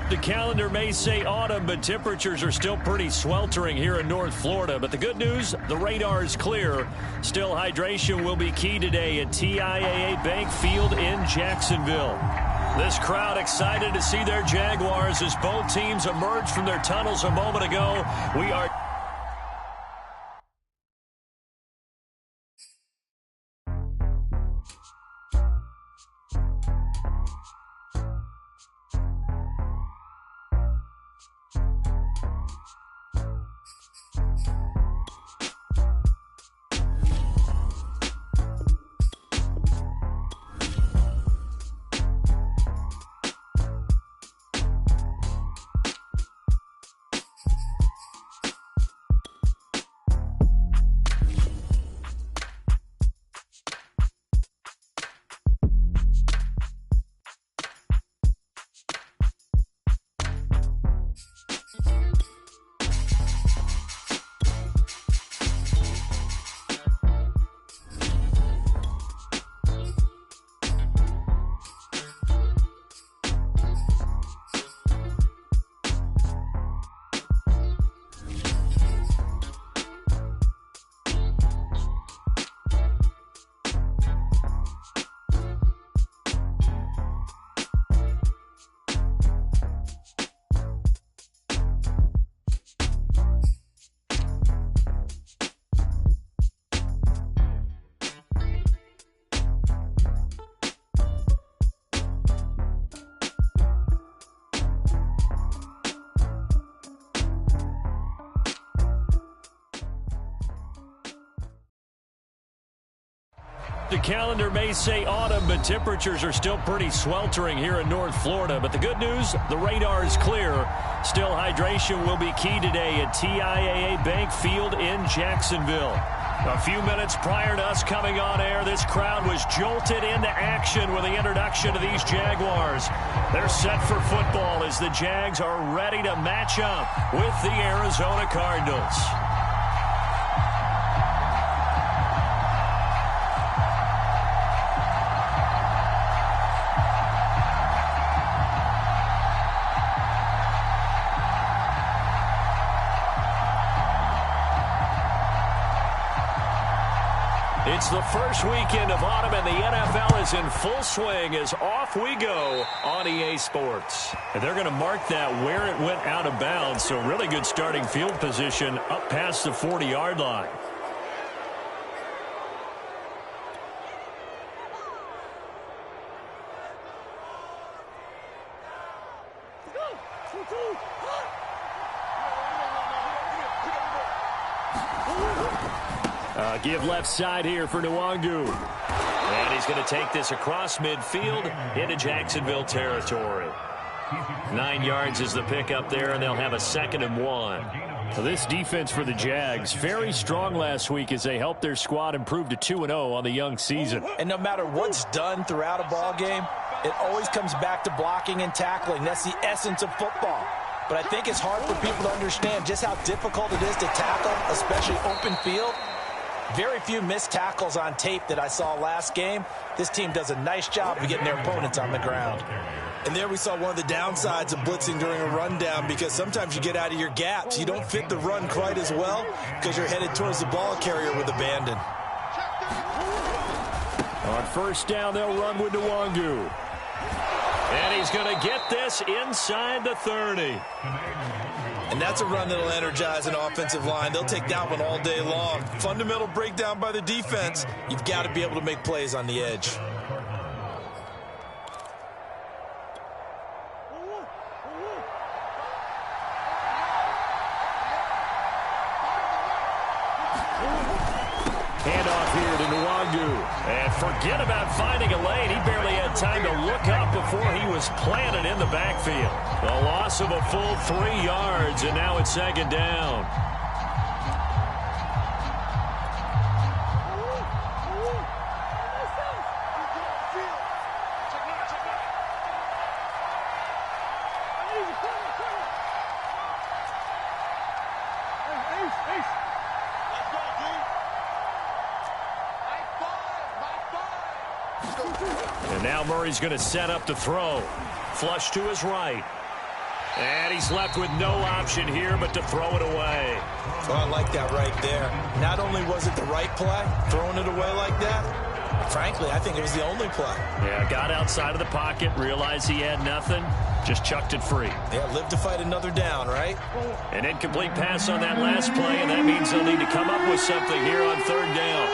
The calendar may say autumn, but temperatures are still pretty sweltering here in North Florida. But the good news, the radar is clear. Still, hydration will be key today at TIAA Bank Field in Jacksonville. This crowd excited to see their Jaguars as both teams emerged from their tunnels a moment ago. We are... The calendar may say autumn, but temperatures are still pretty sweltering here in North Florida. But the good news, the radar is clear. Still, hydration will be key today at TIAA Bank Field in Jacksonville. A few minutes prior to us coming on air, this crowd was jolted into action with the introduction of these Jaguars. They're set for football as the Jags are ready to match up with the Arizona Cardinals. It's the first weekend of autumn, and the NFL is in full swing as off we go on EA Sports. And they're going to mark that where it went out of bounds, so really good starting field position up past the 40-yard line. Give left side here for Nwangu. And he's going to take this across midfield into Jacksonville territory. 9 yards is the pickup there, and they'll have a 2nd and 1. So this defense for the Jags, very strong last week as they helped their squad improve to 2-0 on the young season. And no matter what's done throughout a ball game, it always comes back to blocking and tackling. That's the essence of football. But I think it's hard for people to understand just how difficult it is to tackle, especially open field. Very few missed tackles on tape that I saw last game. This team does a nice job of getting their opponents on the ground. And there we saw one of the downsides of blitzing during a rundown, because sometimes you get out of your gaps. You don't fit the run quite as well because you're headed towards the ball carrier with abandon. On first down, they'll run with Nwangu. And he's going to get this inside the 30. And that's a run that'll energize an offensive line. They'll take that one all day long. Fundamental breakdown by the defense. You've got to be able to make plays on the edge. Handoff here to Nwangu. And forget about finding a lane. He barely had time to look up before he was planted in the backfield. A loss of a full 3 yards, and now it's 2nd down. And now Murray's going to set up the throw. Flush to his right. And he's left with no option here but to throw it away. Oh, I like that right there. Not only was it the right play, throwing it away like that, frankly, I think it was the only play. Yeah, got outside of the pocket, realized he had nothing, just chucked it free. Yeah, live to fight another down, right? An incomplete pass on that last play, and that means they'll need to come up with something here on third down.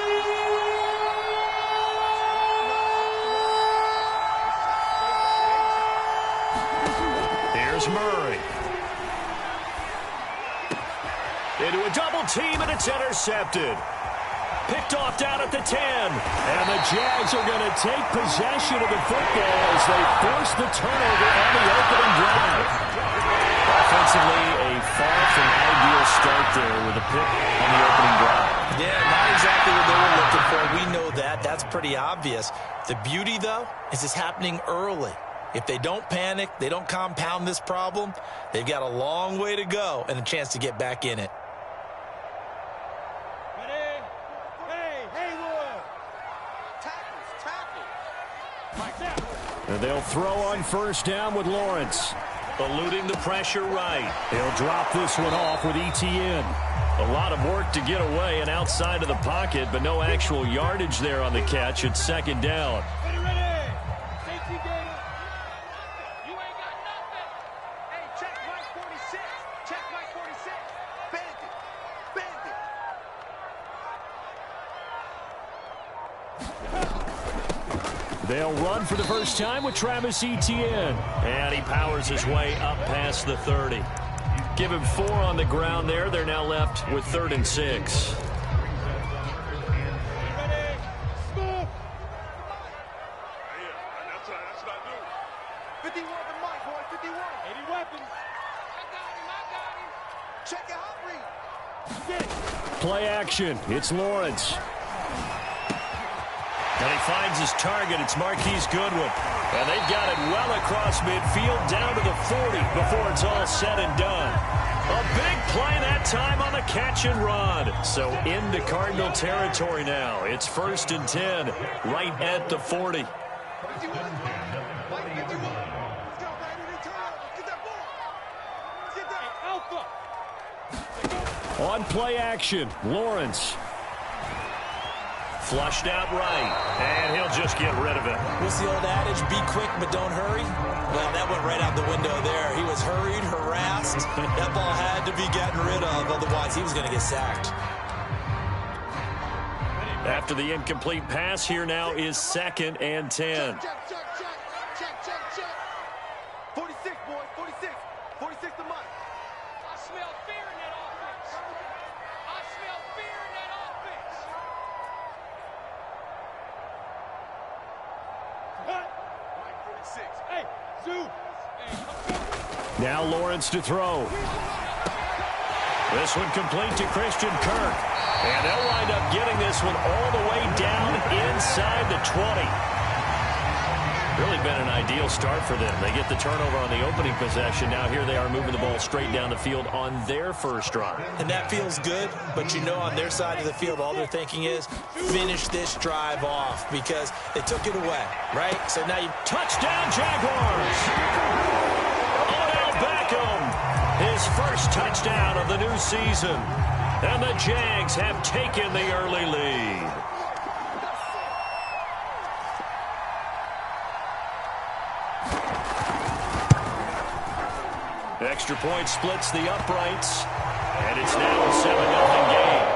Here's Murray. Into a double team, and it's intercepted. Picked off down at the 10. And the Jags are going to take possession of the football as they force the turnover on the opening drive. Offensively, a far from ideal start there with a pick on the opening drive. Yeah, not exactly what they were looking for. We know that. That's pretty obvious. The beauty, though, is it's happening early. If they don't panic, they don't compound this problem, they've got a long way to go and a chance to get back in it. And they'll throw on first down with Lawrence. Eluding the pressure right. He'll drop this one off with ETN. A lot of work to get away and outside of the pocket, but no actual yardage there on the catch. It's second down. They'll run for the first time with Travis Etienne. And he powers his way up past the 30. Give him 4 on the ground there. They're now left with 3rd and 6. Play action. It's Lawrence. And he finds his target. It's Marquise Goodwin. And they've got it well across midfield down to the 40 before it's all said and done. A big play that time on the catch and run. So into Cardinal territory now. It's 1st and 10 right at the 40. On play action, Lawrence. Flushed out right, and he'll just get rid of it. What's the old adage? Be quick, but don't hurry. Well, that went right out the window there. He was hurried, harassed. That ball had to be gotten rid of, otherwise he was going to get sacked. After the incomplete pass, here now is 2nd and 10. Check. 46, boy, 46. 46 to Mike. I smell fear in that offense. I smell fear in that offense. Hey, Zoo. Now Lawrence to throw. This one complete to Christian Kirk. And they'll wind up getting this one all the way down inside the 20. Really been an ideal start for them. They get the turnover on the opening possession. Now here they are moving the ball straight down the field on their first drive. And that feels good, but you know on their side of the field, all they're thinking is finish this drive off because they took it away, right? So now you Touchdown Jaguars! Odell Beckham, his first touchdown of the new season. And the Jags have taken the early lead. Extra point splits the uprights, and it's now a 7-0 game.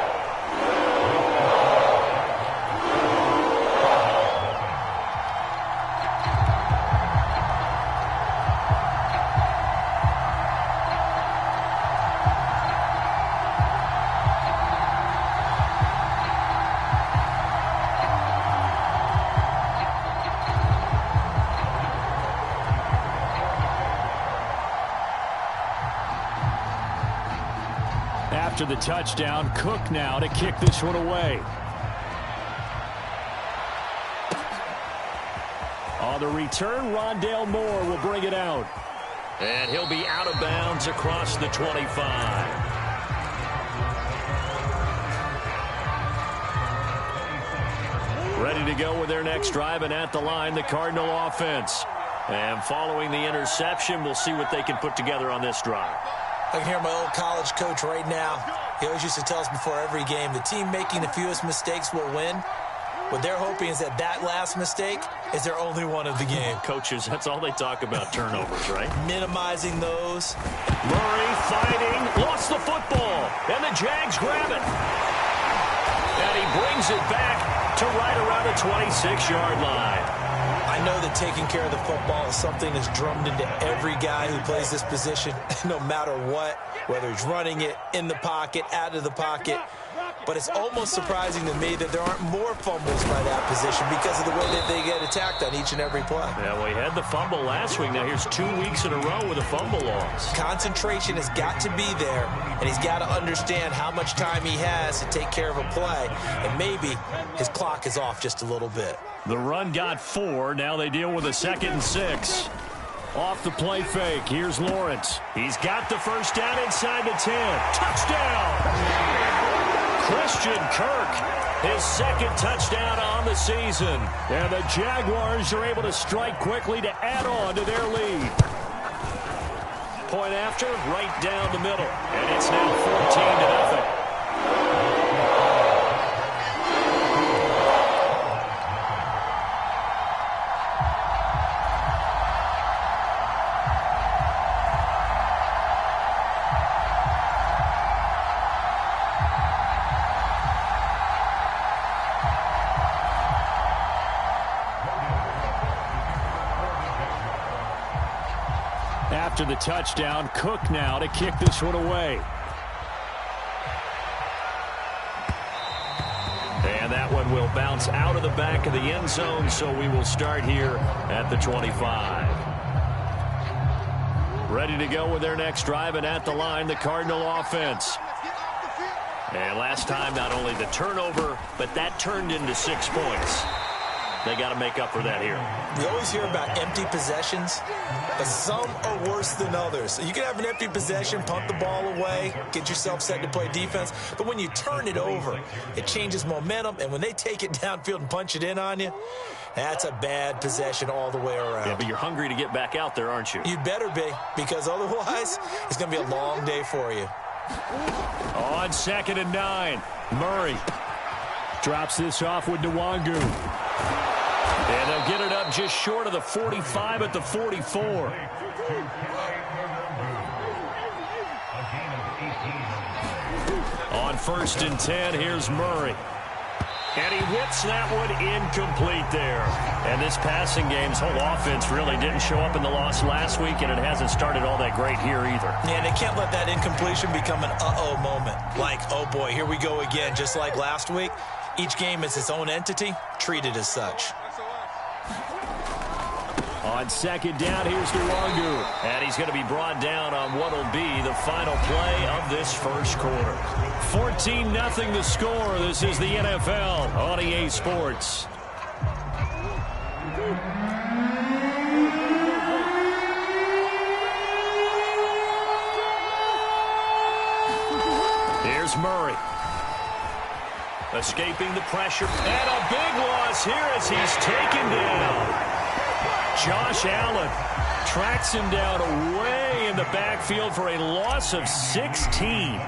After the touchdown, Cook now to kick this one away. On the return, Rondale Moore will bring it out. And he'll be out of bounds across the 25. Ready to go with their next drive, and at the line, the Cardinal offense. And following the interception, we'll see what they can put together on this drive. I can hear my old college coach right now. He always used to tell us before every game, the team making the fewest mistakes will win. What they're hoping is that last mistake is their only one of the game. Coaches, that's all they talk about, turnovers, right? Minimizing those. Murray fighting, lost the football, and the Jags grab it. And he brings it back to right around the 26-yard line. I know that taking care of the football is something that's drummed into every guy who plays this position, no matter what, whether he's running it, in the pocket, out of the pocket. But it's almost surprising to me that there aren't more fumbles by that position because of the way that they get attacked on each and every play. Yeah, well, he had the fumble last week. Now here's 2 weeks in a row with a fumble loss. Concentration has got to be there, and he's got to understand how much time he has to take care of a play, and maybe his clock is off just a little bit. The run got 4. Now they deal with a 2nd and 6. Off the play fake. Here's Lawrence. He's got the first down inside the 10. Touchdown! Christian Kirk, his 2nd touchdown on the season. And the Jaguars are able to strike quickly to add on to their lead. Point after, right down the middle. And it's now 14-0. After the touchdown, Cook now to kick this one away. And that one will bounce out of the back of the end zone, so we will start here at the 25. Ready to go with their next drive, and at the line, the Cardinal offense. And last time, not only the turnover, but that turned into 6 points. They got to make up for that here. We always hear about empty possessions, but some are worse than others. You can have an empty possession, punt the ball away, get yourself set to play defense, but when you turn it over, it changes momentum, and when they take it downfield and punch it in on you, that's a bad possession all the way around. Yeah, but you're hungry to get back out there, aren't you? You better be, because otherwise, it's going to be a long day for you. On 2nd and 9, Murray drops this off with Nwangu. And they'll get it up just short of the 45 at the 44. On 1st and 10, here's Murray. And he whips that one incomplete there. And this passing game's whole offense really didn't show up in the loss last week, and it hasn't started all that great here either. Yeah, they can't let that incompletion become an uh-oh moment. Like, oh boy, here we go again, just like last week. Each game is its own entity, treated as such. On 2nd down, here's Nwangu. And he's going to be brought down on what will be the final play of this first quarter. 14-0 the score. This is the NFL on EA Sports. Here's Murray. Escaping the pressure. And a big loss here as he's taken down. Josh Allen tracks him down away in the backfield for a loss of 16.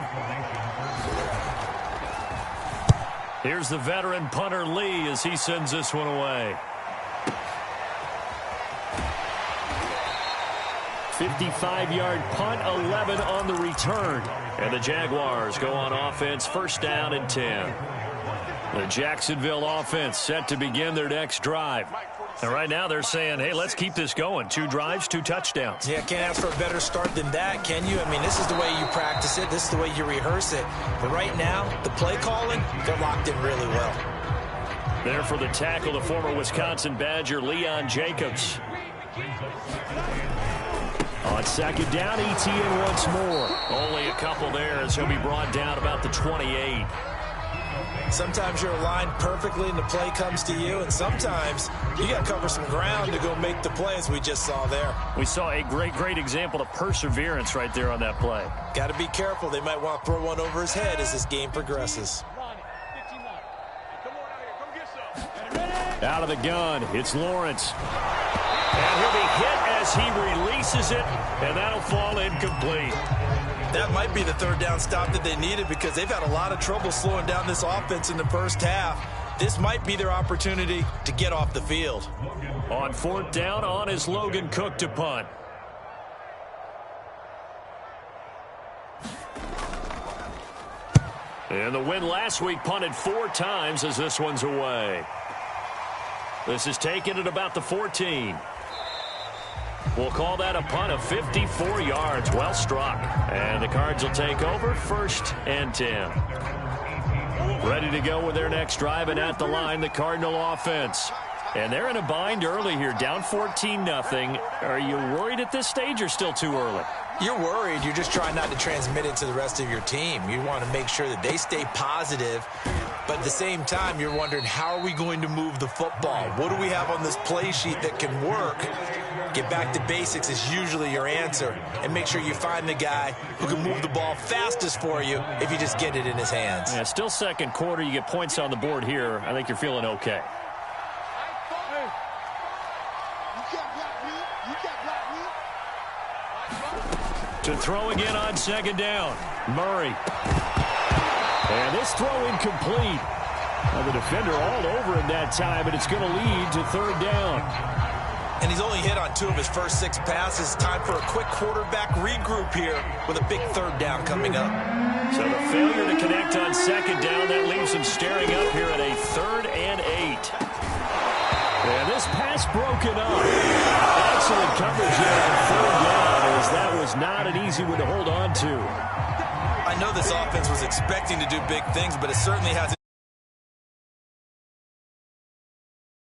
Here's the veteran punter Lee as he sends this one away. 55-yard punt, 11 on the return. And the Jaguars go on offense, 1st down and 10. The Jacksonville offense set to begin their next drive. And right now they're saying, hey, let's keep this going. 2 drives, 2 touchdowns. Yeah, can't ask for a better start than that, can you? I mean, this is the way you practice it. This is the way you rehearse it. But right now, the play calling, they're locked in really well. There for the tackle, the former Wisconsin Badger, Leon Jacobs. On 2nd down, ETN once more. Only a couple there as he'll be brought down about the 28. Sometimes you're aligned perfectly and the play comes to you, and sometimes you got to cover some ground to go make the play, as we just saw there. We saw a great example of perseverance right there on that play. Got to be careful. They might want to throw one over his head as this game progresses. Out of the gun, it's Lawrence. And he'll be hit as he releases it, and that'll fall incomplete. That might be the third down stop that they needed because they've had a lot of trouble slowing down this offense in the first half. This might be their opportunity to get off the field. On fourth down, on is Logan Cook to punt. And the win last week punted 4 times as this one's away. This is taken at about the 14. We'll call that a punt of 54 yards. Well struck. And the Cards will take over 1st and 10. Ready to go with their next drive, and at the line, the Cardinal offense. And they're in a bind early here, down 14-0. Are you worried at this stage or still too early? You're worried. You're just trying not to transmit it to the rest of your team. You want to make sure that they stay positive. But at the same time, you're wondering, how are we going to move the football? What do we have on this play sheet that can work? Get back to basics is usually your answer. And make sure you find the guy who can move the ball fastest for you if you just get it in his hands. Yeah, still second quarter. You get points on the board here. I think you're feeling okay. To throw again on second down. Murray. And this throw incomplete. Now the defender all over him that time, and it's going to lead to third down. And he's only hit on 2 of his first 6 passes. Time for a quick quarterback regroup here with a big third down coming up. So the failure to connect on second down, that leaves him staring up here at a 3rd and 8. And this pass broken up. Excellent coverage here on third down, as that was not an easy one to hold on to. I know this offense was expecting to do big things, but it certainly hasn't.